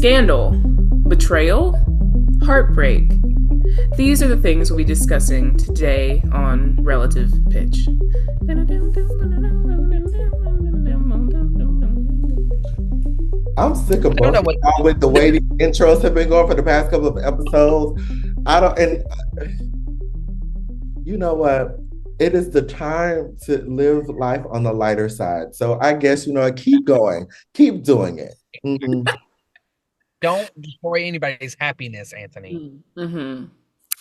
Scandal, betrayal, heartbreak. These are the things we'll be discussing today on Relative Pitch. I'm sick of I don't know both what. with the way the intros have been going for the past couple of episodes. I don't, and you know what? It is the time to live life on the lighter side. So I guess, keep going, keep doing it. Mhm. Don't destroy anybody's happiness, Anthony. Mm-hmm.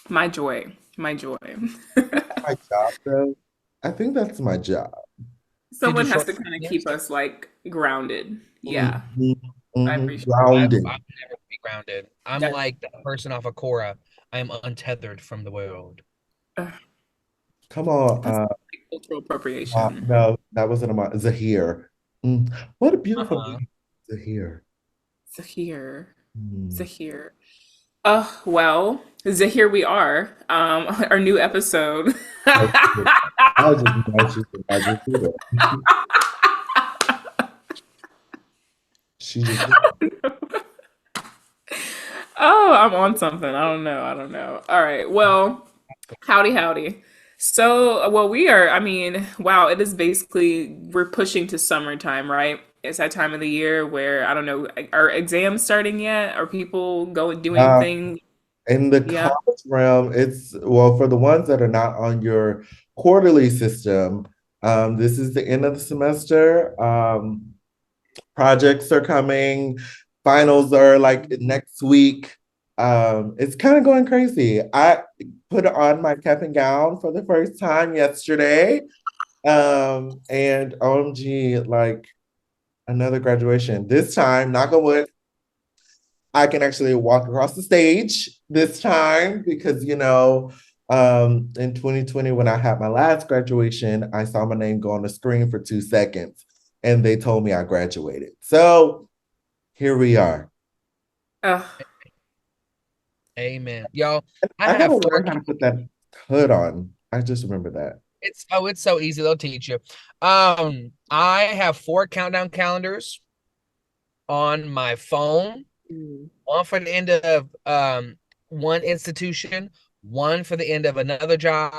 My joy. My joy. My job, though. I think that's my job. To Someone destroy has to kind of keep happiness. us like grounded. Yeah, Mhm. I Mhm. appreciate Grounded. I'll never be grounded. I'm that. like that person off of Korra. I am untethered from the world. Ugh, Come on. that's like cultural appropriation. No, that wasn't a Zahir. What a beautiful Uh-huh. name, Zahir. Zahir. Mm. Zahir. Well, Zahir we are. Our new episode. I just know she's a Zahir. She just Oh, I'm on something. I don't know. I don't know. All right. Well, howdy, howdy. So, well, we are, I mean, wow, it is basically, we're pushing to summertime, right? It's that time of the year where, I don't know, are exams starting yet? Are people going doing uh, things? in the Yeah. college realm, it's well for the ones that are not on your quarterly system. This is the end of the semester. Projects are coming. Finals are like next week. It's kind of going crazy. I put on my cap and gown for the first time yesterday. And OMG, like another graduation. This time, knock on wood, I can actually walk across the stage this time because, in 2020, when I had my last graduation, I saw my name go on the screen for 2 seconds and they told me I graduated. So here we are. Uh, Amen. Y'all, I I gotta have four. learn how to put that hood on. I just remember that. It's so easy. They'll teach you. I have 4 countdown calendars on my phone. mm. One for the end of one institution, one for the end of another job,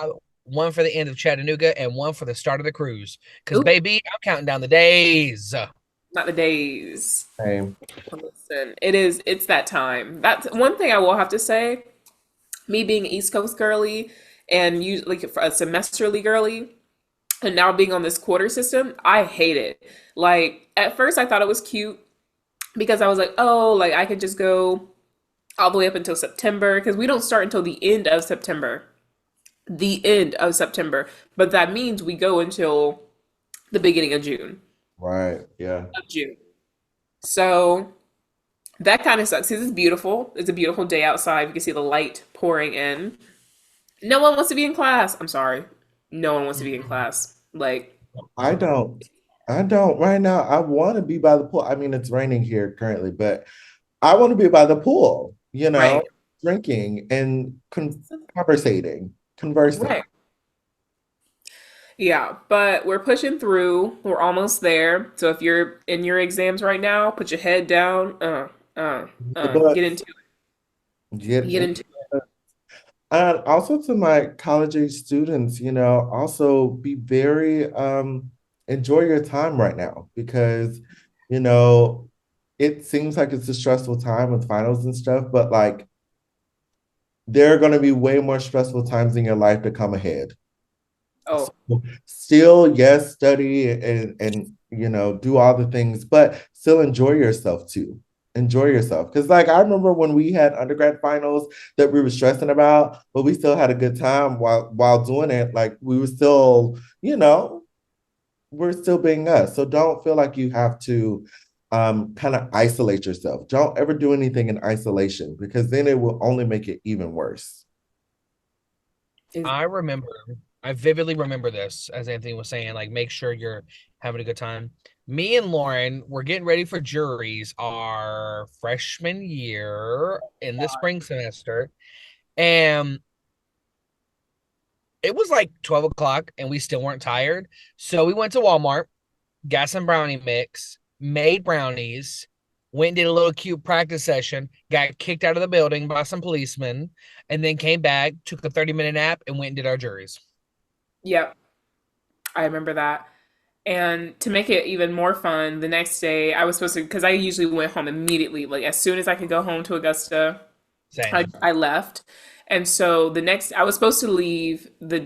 one for the end of Chattanooga, and one for the start of the cruise. Because Oop, baby, I'm counting down the days. not the days. Same. Listen, it's that time. That's one thing I will have to say. Me being East Coast girly and you like a semesterly girly, and now being on this quarter system, I hate it. Like at first I thought it was cute because I was like, oh, like I could just go all the way up until September because we don't start until the end of September. The end of September. But that means we go until the beginning of June. Right. Yeah. Of June. So that kind of sucks. 'Cause it's beautiful. It's a beautiful day outside. You can see the light pouring in. No one wants to be in class. I'm sorry. No one wants to be in class. Like, I don't. I don't right now. I want to be by the pool. I mean, it's raining here currently, but I want to be by the pool, right. drinking and conversating, conversing. Right. Yeah, but we're pushing through. We're almost there. So if you're in your exams right now, put your head down. The book, Get into it. get Get in. into And also to my college age students, also be very enjoy your time right now because, you know, it seems like it's a stressful time with finals and stuff, but like there are going to be way more stressful times in your life to come ahead. Oh, So still, yes, study and do all the things, but still enjoy yourself too. Enjoy yourself. Because like I remember when we had undergrad finals that we were stressing about, but we still had a good time while doing it. Like we were still, we're still being us. So don't feel like you have to kind of isolate yourself. Don't ever do anything in isolation because then it will only make it even worse. is I remember, I vividly remember this, as Anthony was saying, like make sure you're having a good time. Me and Lauren were getting ready for juries our freshman year in the spring semester. And it was like 12 o'clock and we still weren't tired. So we went to Walmart, got some brownie mix, made brownies, went and did a little cute practice session, got kicked out of the building by some policemen, and then came back, took a 30-minute nap, and went and did our juries. Yep, I remember that. And to make it even more fun, the next day I was supposed to, because I usually went home immediately. Like as soon as I could go home to Augusta, I, Same. I left. And so I was supposed to leave the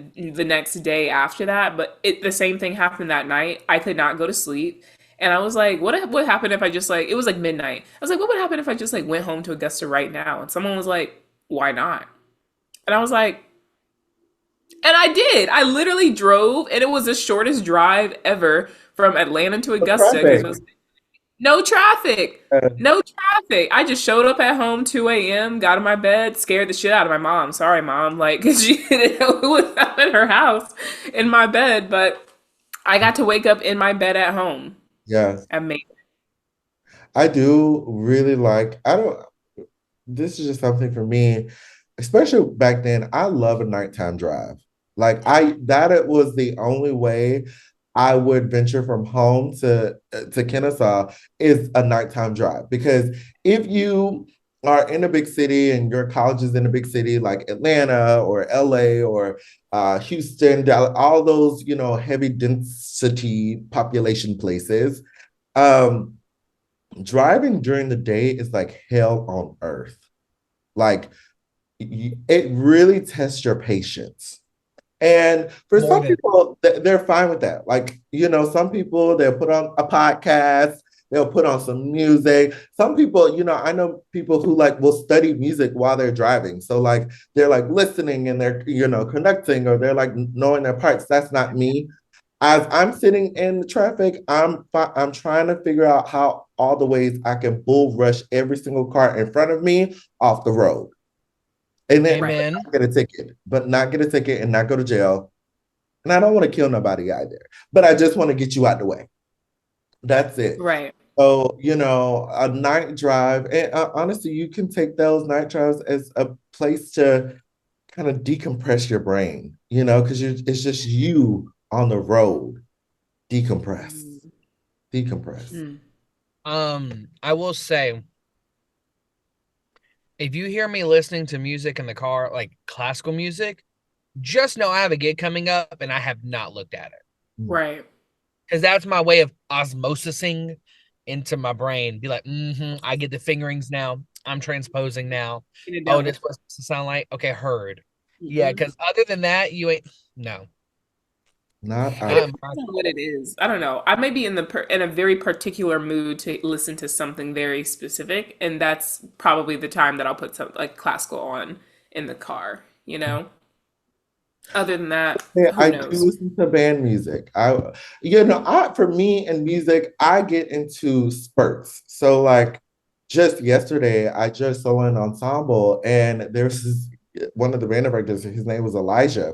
next day after that, but the same thing happened that night. I could not go to sleep. And I was like, what would happen if I just like, it was like midnight. I was like, what would happen if I just like went home to Augusta right now? And someone was like, why not? And I was like, and I did. I literally drove, and it was the shortest drive ever from Atlanta to The Augusta because it traffic. was no traffic. Uh, No traffic. I just showed up at home 2 a.m., got in my bed, scared the shit out of my mom. Sorry, mom. Like, because she didn't know who was out in her house in my bed. But I got to wake up in my bed at home. yes. Amazing. I do really like, I don't, this is just something for me, especially back then. I love a nighttime drive. Like that it was the only way I would venture from home to Kennesaw is a nighttime drive. Because if you are in a big city and your college is in a big city like Atlanta or LA or Houston, Dallas, all those, heavy density population places, um, driving during the day is like hell on earth. Like it really tests your patience. And for More some than people, they're fine with that. Like, some people, they'll put on a podcast, they'll put on some music. Some people, I know people who like will study music while they're driving. So like they're like listening and they're, connecting or they're like knowing their parts. That's not me. As I'm sitting in the traffic, I'm trying to figure out how all the ways I can bull rush every single car in front of me off the road. And then Right. amen. not get a ticket, but not get a ticket and not go to jail. And I don't want to kill nobody either, but I just want to get you out the way. That's it. Right. So, a night drive, and honestly, you can take those night drives as a place to kind of decompress your brain, because it's just you on the road. Decompress, decompress. Mm. I will say, if you hear me listening to music in the car, like classical music, just know I have a gig coming up and I have not looked at it. Right. Because that's my way of osmosising into my brain. Be like, I get the fingerings now. I'm transposing now. Get it Oh, done. this is what it's supposed to sound like. Okay, heard. Yeah, Mhm. because other than that, you ain't no. Not It I. I'm depends on what it is. I don't know. I may be in a very particular mood to listen to something very specific, and that's probably the time that I'll put some like classical on in the car, you know? Other than that, Yeah, who I do knows? listen to band music. For me in music, I get into spurts. So like just yesterday, I just saw an ensemble and there's one of the band directors, his name was Elijah.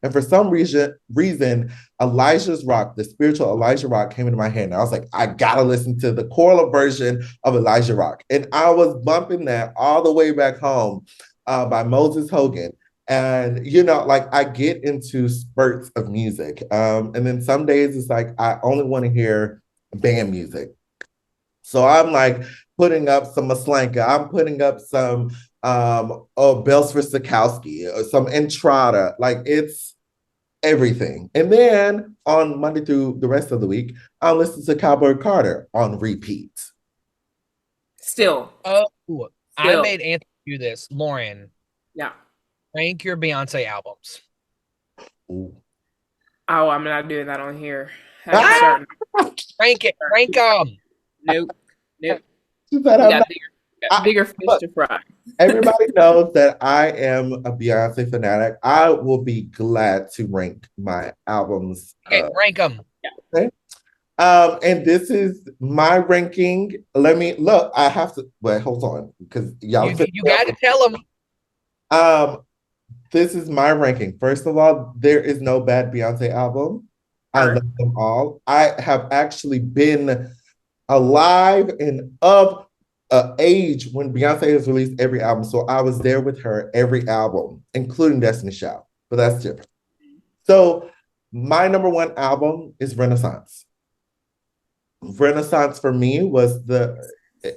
And for some reason, Elijah's Rock, the spiritual Elijah Rock came into my head. And I was like, I gotta listen to the choral version of Elijah Rock. And I was bumping that all the way back home by Moses Hogan. And like I get into spurts of music. And then some days it's like I only want to hear band music. So I'm like putting up some Maslanka, I'm putting up some Bells for Stokowski, or some Entrada. Like it's everything. And then on Monday through the rest of the week, I'll listen to Cowboy Carter on repeat. Still, oh, I still, made Anthony do this. Lauren, yeah. rank your Beyonce albums. Ooh. Oh, I'm not doing that on here. I ain't Ah! starting. Rank it. Rank them. Nope, nope. She said We I'm got not. I, bigger fish look, to fry. everybody knows that I am a Beyonce fanatic. I will be glad to rank my albums. Okay, rank them. Okay. And this is my ranking. Let me look. I have to wait. Hold on, because y'all. You got to tell them. Um, this is my ranking. First of all, there is no bad Beyonce album. I Sure. love them all. I have actually been alive and of age when Beyonce has released every album. So I was there with her every album, including Destiny Child. But that's different. So my number one album is Renaissance. Renaissance for me was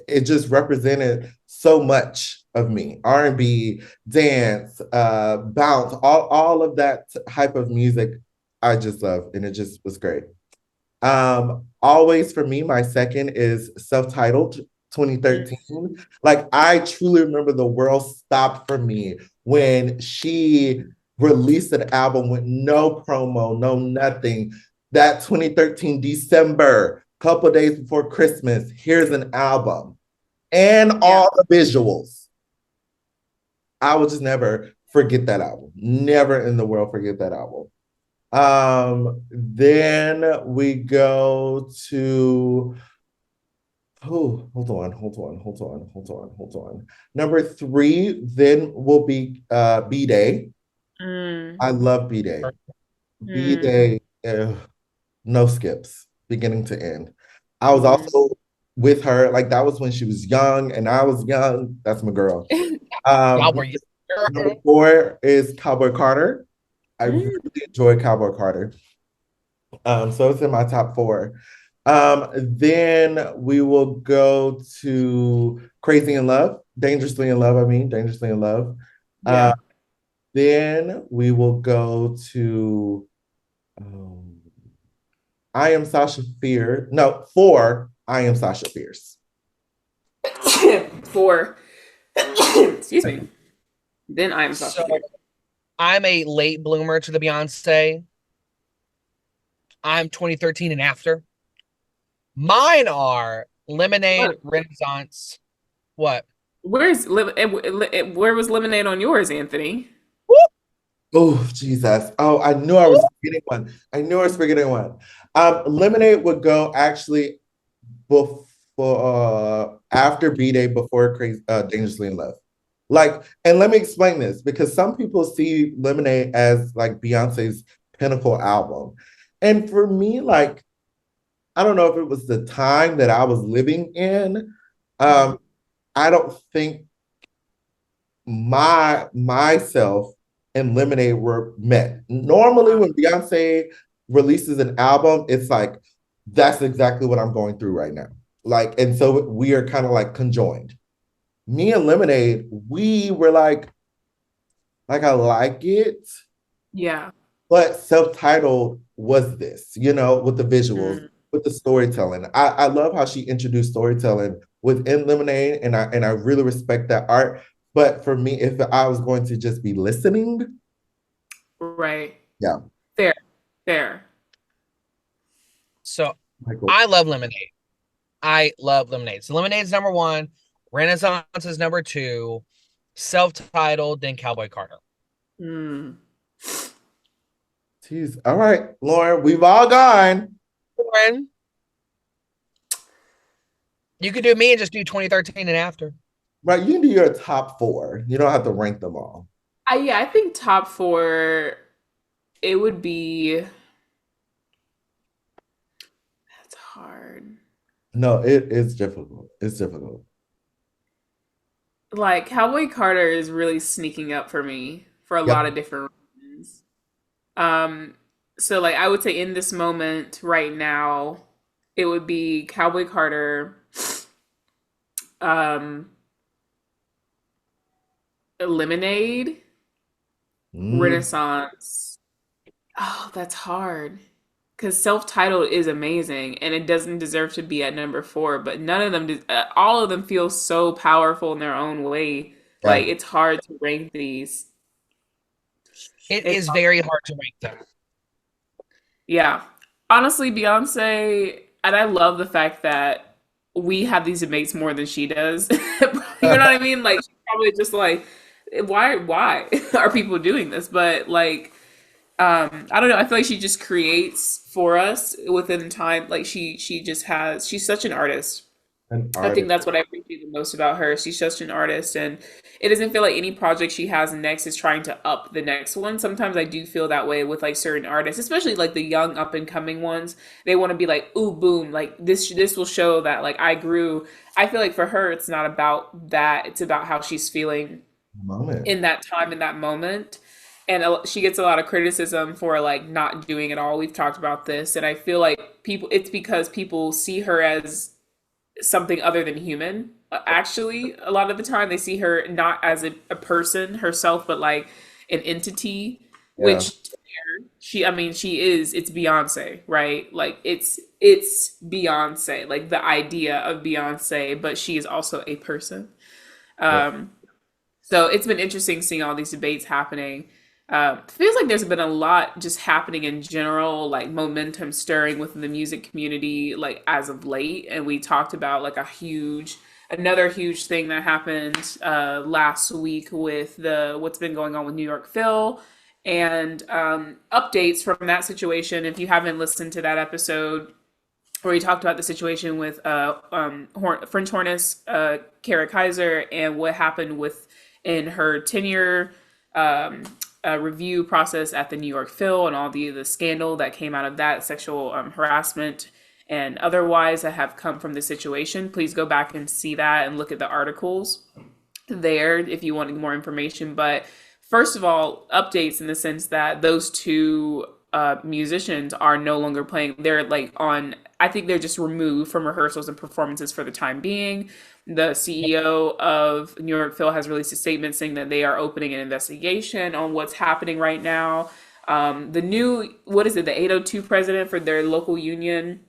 it just represented so much of me. R&B, dance, bounce, all of that type of music I just love, and it just was great. Always for me, my second is self-titled 2013. Like I truly remember the world stopped for me when she released an album with no promo, no nothing. That 2013 December, couple days before Christmas, here's an album and Yeah. all the visuals. I will just never forget that album. Never in the world forget that album. Then we go to hold on. Number three then will be B Day. Mm. I love B Day. B Mm. Day, no skips, beginning to end. I was Mm. also with her, like that was when she was young and I was young. That's my girl. Um, Y'all were Number four is Cowboy Carter. I really Mm. enjoy Cowboy Carter. So it's in my top four. Then we will go to Crazy in Love, Dangerously in Love, I mean, Dangerously in Love. Uh, Yeah. then we will go to um, I Am Sasha Fierce. No, four, I Am Sasha Fierce. For excuse me. Then I'm so Sasha Fierce. I'm a late bloomer to the Beyonce. I'm 2013 and after. Mine are Lemonade, What? Renaissance. What? Where was Lemonade on yours, Anthony? Whoop, Oh, Jesus. Oh, I knew I was whoop. forgetting one. I knew I was forgetting one. Lemonade would go actually before after B Day, before Crazy Dangerously in Love. Like, and let me explain this because some people see Lemonade as like Beyonce's pinnacle album. And for me, like, I don't know if it was the time that I was living in. Mhm. Um, I don't think myself and Lemonade were met. Normally, when Beyonce releases an album, it's like that's exactly what I'm going through right now. Like, and so we are kind of like conjoined. Me and Lemonade, we were like I like it, Yeah. but self-titled was this, with the visuals, Mm. with the storytelling. I love how she introduced storytelling within Lemonade, and I really respect that art. But for me, if I was going to just be listening, Right. yeah, Fair. Fair. So Michael. I love Lemonade. I love Lemonade. So Lemonade's number one, Renaissance is number two, self-titled, then Cowboy Carter. Mm. Jeez. All right, Lauren, we've all gone. Lauren, you could do me and just do 2013 and after. Right, you can do your top four. You don't have to rank them all. Yeah, I think top four, it would be, that's hard. No, it is difficult. It's difficult. Like Cowboy Carter is really sneaking up for me for a lot Yep. of different reasons. Um, so like I would say in this moment right now, it would be Cowboy Carter, um, Lemonade, Mm, Renaissance. Oh, that's hard. Because self-titled is amazing and it doesn't deserve to be at number four, but none of them, all of them feel so powerful in their own way. Like yeah. it's hard to rank these. It It's is very hard to rank them. Yeah. Honestly, Beyonce, and I love the fact that we have these debates more than she does. You know what I mean? Like she's probably just like, why are people doing this? But like, I don't know. I feel like she just creates for us within time. Like she just has, she's such an artist. An I think artist. that's what I appreciate the most about her. She's just an artist, and it doesn't feel like any project she has next is trying to up the next one. Sometimes I do feel that way with like certain artists, especially like the young up and coming ones. They want to be like, ooh, boom, like this will show that like I grew. I feel like for her, it's not about that. It's about how she's feeling Moment. in that time, in that moment. And she gets a lot of criticism for like not doing it all. We've talked about this, and I feel like people. It's because people see her as something other than human. Actually, a lot of the time they see her not as a person herself, but like an entity, Yeah. which I mean, she is, it's Beyonce, right? Like it's Beyonce, like the idea of Beyonce, but she is also a person. Yeah. Um, so it's been interesting seeing all these debates happening. Feels like there's been a lot just happening in general, like momentum stirring within the music community, like as of late. And we talked about like another huge thing that happened last week with the what's been going on with New York Phil and updates from that situation. If you haven't listened to that episode, where he talked about the situation with French Hornets, Kara Kaiser, and what happened with in her tenure review process at the New York Phil, and all the scandal that came out of that, sexual harassment and otherwise that have come from the situation. Please go back and see that and look at the articles there if you want more information. But first of all, updates in the sense that those two musicians are no longer playing. They're like on, I think they're just removed from rehearsals and performances for the time being. The CEO of New York Phil has released a statement saying that they are opening an investigation on what's happening right now. The new, what is it, the 802 president for their local union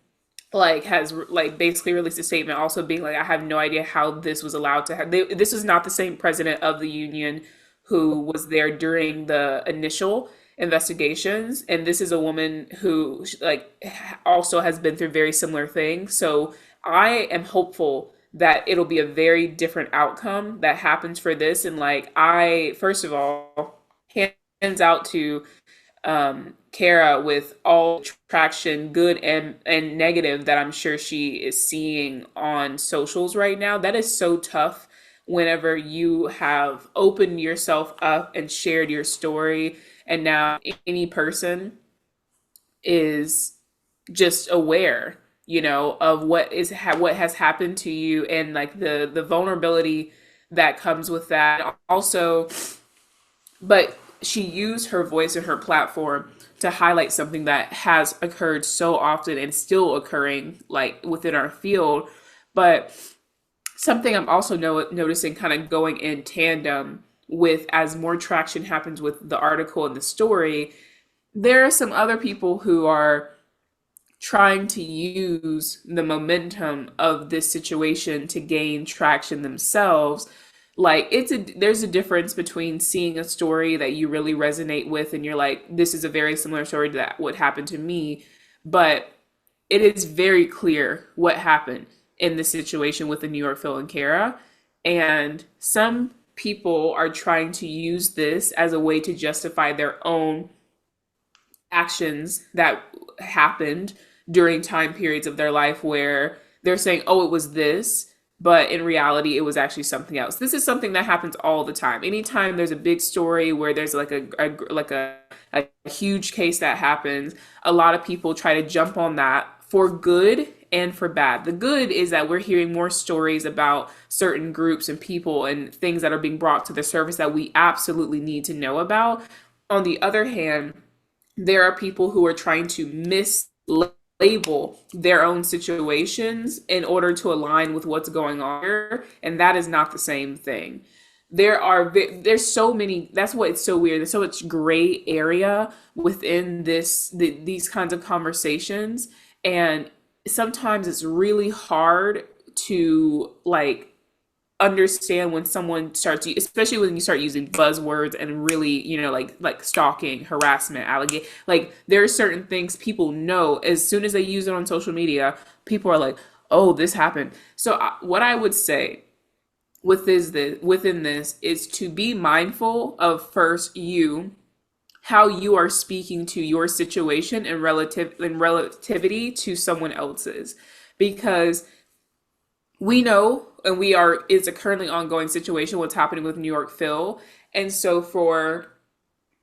like has like basically released a statement also being like, I have no idea how this was allowed to have this is not the same president of the union who was there during the initial investigations, and this is a woman who like also has been through very similar things. So I am hopeful that it'll be a very different outcome that happens for this. And like, I first of all, hands out to Kara with all traction, good and negative, that I'm sure she is seeing on socials right now. That is so tough whenever you have opened yourself up and shared your story, and now any person is just aware, of what has happened to you, and like the vulnerability that comes with that. Also, but she used her voice and her platform to highlight something that has occurred so often and still occurring like within our field. But something I'm also noticing kind of going in tandem with, as more traction happens with the article and the story, there are some other people who are trying to use the momentum of this situation to gain traction themselves. Like, there's a difference between seeing a story that you really resonate with and you're like, this is a very similar story to that what happened to me, but it is very clear what happened in this situation with the New York Phil and Kara. And some people are trying to use this as a way to justify their own actions that happened during time periods of their life where they're saying, oh, it was this, but in reality, it was actually something else. This is something that happens all the time. Anytime there's a big story where there's like a huge case that happens, a lot of people try to jump on that for good and for bad. The good is that we're hearing more stories about certain groups and people and things that are being brought to the surface that we absolutely need to know about. On the other hand, there are people who are trying to mislabel their own situations in order to align with what's going on here, and that is not the same thing. There's so many, that's what it's so weird, there's so much gray area within these kinds of conversations, and sometimes it's really hard to like understand when someone starts, especially when you start using buzzwords and really, like stalking, harassment, allegation. Like, there are certain things people know as soon as they use it on social media. People are like, "Oh, this happened." So, what I would say within this is to be mindful of first how you are speaking to your situation and relativity to someone else's, because we know, and it's a currently ongoing situation what's happening with New York Phil. And so for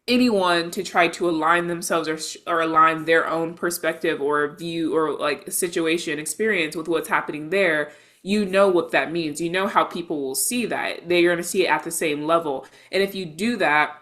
anyone to try to align themselves, or align their own perspective or view or like situation experience with what's happening there, you know what that means. You know how people will see that. They're going to see it at the same level. And if you do that,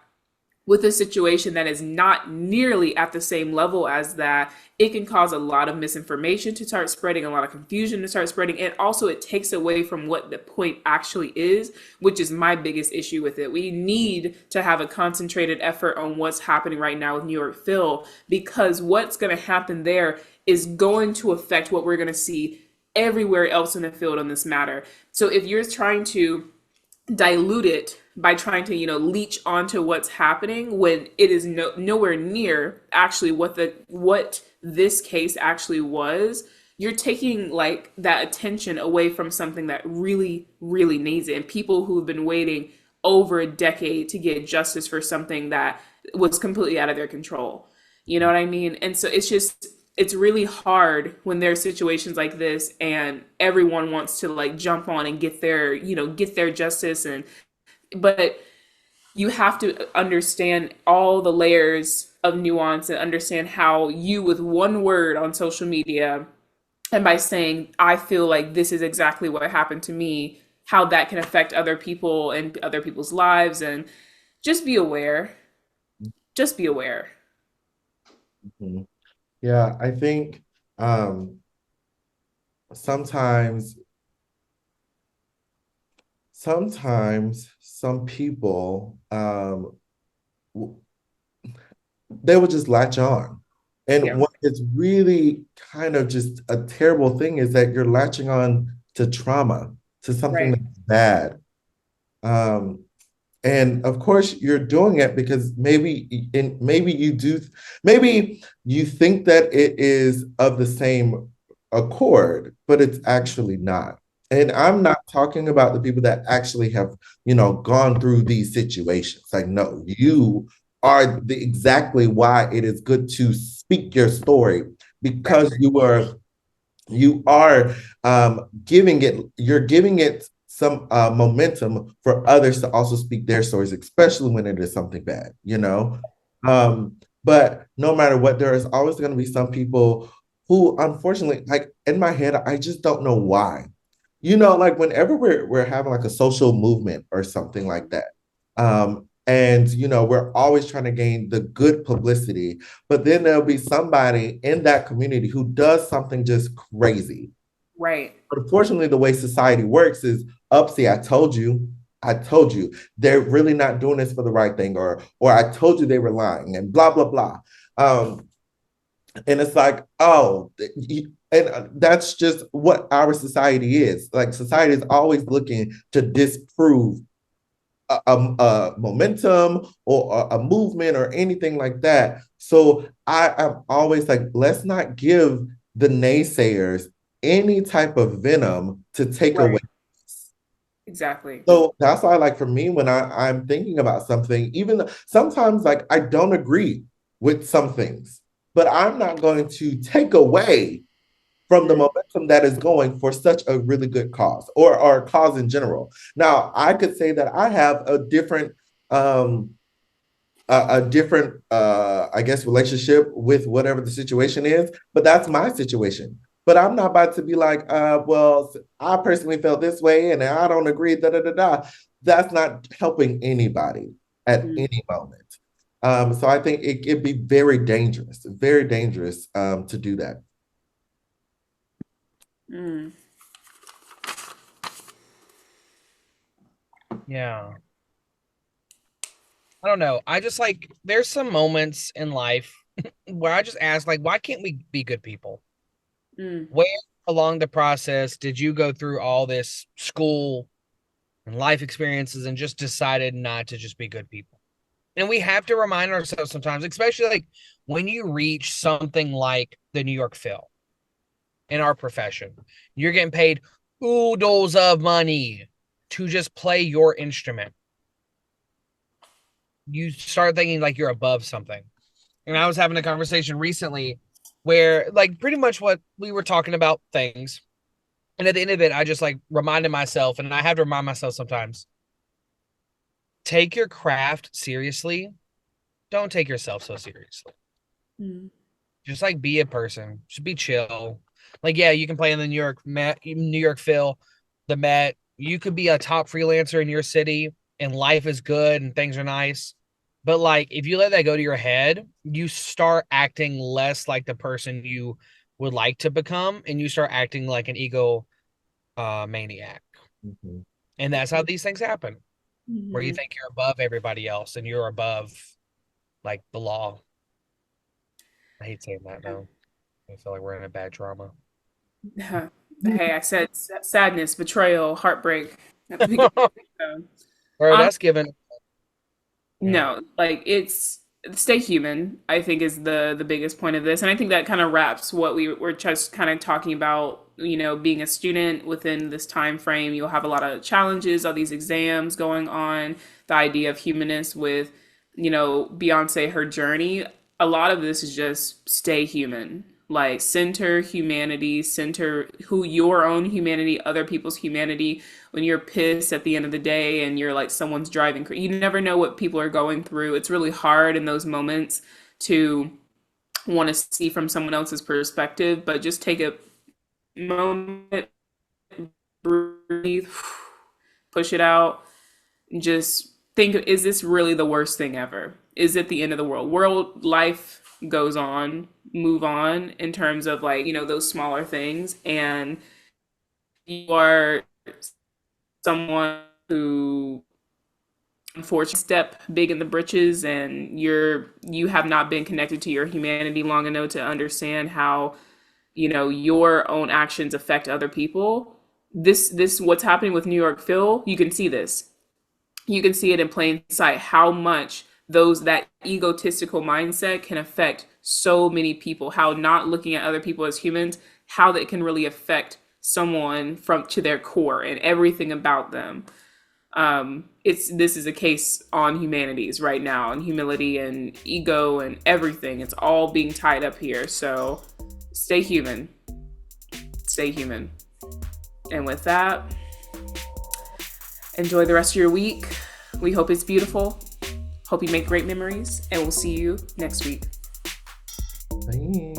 with a situation that is not nearly at the same level as that, it can cause a lot of misinformation to start spreading, a lot of confusion to start spreading, and also it takes away from what the point actually is, which is my biggest issue with it. We need to have a concentrated effort on what's happening right now with New York Phil, because what's going to happen there is going to affect what we're going to see everywhere else in the field on this matter. So if you're trying to dilute it by trying to leech onto what's happening when it is nowhere near actually what this case actually was, you're taking like that attention away from something that really really needs it, and people who've been waiting over a decade to get justice for something that was completely out of their control. You know what I mean? And so it's really hard when there are situations like this and everyone wants to like jump on and get their justice, and but you have to understand all the layers of nuance and understand how you, with one word on social media, and by saying I feel like this is exactly what happened to me, how that can affect other people and other people's lives. And just be aware, just be aware. Mhm. Yeah, I think um, sometimes, sometimes some people w- they will just latch on. And Yeah. what is really kind of just a terrible thing is that you're latching on to trauma, to something Right. that's bad. Um, and of course, you're doing it because maybe you do, maybe you think that it is of the same accord, but it's actually not. And I'm not talking about the people that actually have, gone through these situations. Like, no, you are exactly why it is good to speak your story, Right. because you are you're giving it some momentum for others to also speak their stories, especially when it is something bad. But no matter what, there is always going to be some people who, unfortunately, like in my head, I just don't know why. Like whenever we're having like a social movement or something like that, and we're always trying to gain the good publicity, but then there'll be somebody in that community who does something just crazy. Right. But unfortunately, the way society works is, upsie, I told you, they're really not doing this for the right thing, or I told you they were lying, and blah blah blah. Um, and it's like, oh, and that's just what our society is. Like, society is always looking to disprove a momentum or a movement or anything like that. So I am always like, let's not give the naysayers any type of venom to take away. Right. Exactly. So that's why, like, for me, when I'm thinking about something, even sometimes, like, I don't agree with some things, but I'm not going to take away from the Mm. momentum that is going for such a really good cause, or a cause in general. Now, I could say that I have um, a different, I guess, relationship with whatever the situation is, but that's my situation. But I'm not about to be like, well, I personally felt this way and I don't agree, da da da da. That's not helping anybody at Mm. any moment. So I think it'd be very dangerous to do that. Mm. Yeah. I don't know. I just like there's some moments in life where I just ask, like, why can't we be good people? Mm. Where along the process did you go through all this school and life experiences and just decided not to just be good people? And we have to remind ourselves sometimes, especially like when you reach something like the New York Phil in our profession, you're getting paid oodles of money to just play your instrument. You start thinking like you're above something. And I was having a conversation recently where, like, pretty much what we were talking about things. And at the end of it, I just like reminded myself, and I have to remind myself sometimes, take your craft seriously. Don't take yourself so seriously. Mm. Just like be a person. Just be chill. Like, yeah, you can play in the New York Phil, the Met. You could be a top freelancer in your city, and life is good and things are nice. But like if you let that go to your head, you start acting less like the person you would like to become, and you start acting like an ego maniac. Mhm. And that's how these things happen, where you Mhm. think you're above everybody else and you're above like the law. I hate saying that though. I feel like we're in a bad drama. Yeah. Hey, I said sadness, betrayal, heartbreak at the beginning. So, Or um, that's given. Yeah. no, like it's stay human, I think is the biggest point of this. And I think that kind of wraps what we were just kind of talking about, being a student within this time frame. You'll have a lot of challenges, all these exams going on, the idea of humanness with, Beyonce, her journey. A lot of this is just stay human. Like center humanity, center who your own humanity, other people's humanity. When you're pissed at the end of the day and you're like someone's driving, you never know what people are going through. It's really hard in those moments to want to see from someone else's perspective, but just take a moment, breathe, push it out, and just think, is this really the worst thing ever? Is it the end of the world? World life goes on, move on in terms of like, those smaller things. And you are someone who unfortunately step big in the britches, and you have not been connected to your humanity long enough to understand how your own actions affect other people. This what's happening with New York Phil, you can see this, you can see it in plain sight how much that egotistical mindset can affect so many people, how not looking at other people as humans, how that can really affect someone from to their core and everything about them. This is a case on humanities right now, and humility and ego and everything. It's all being tied up here. So stay human. Stay human. And with that, enjoy the rest of your week. We hope it's beautiful. Hope you make great memories, and we'll see you next week. Bye.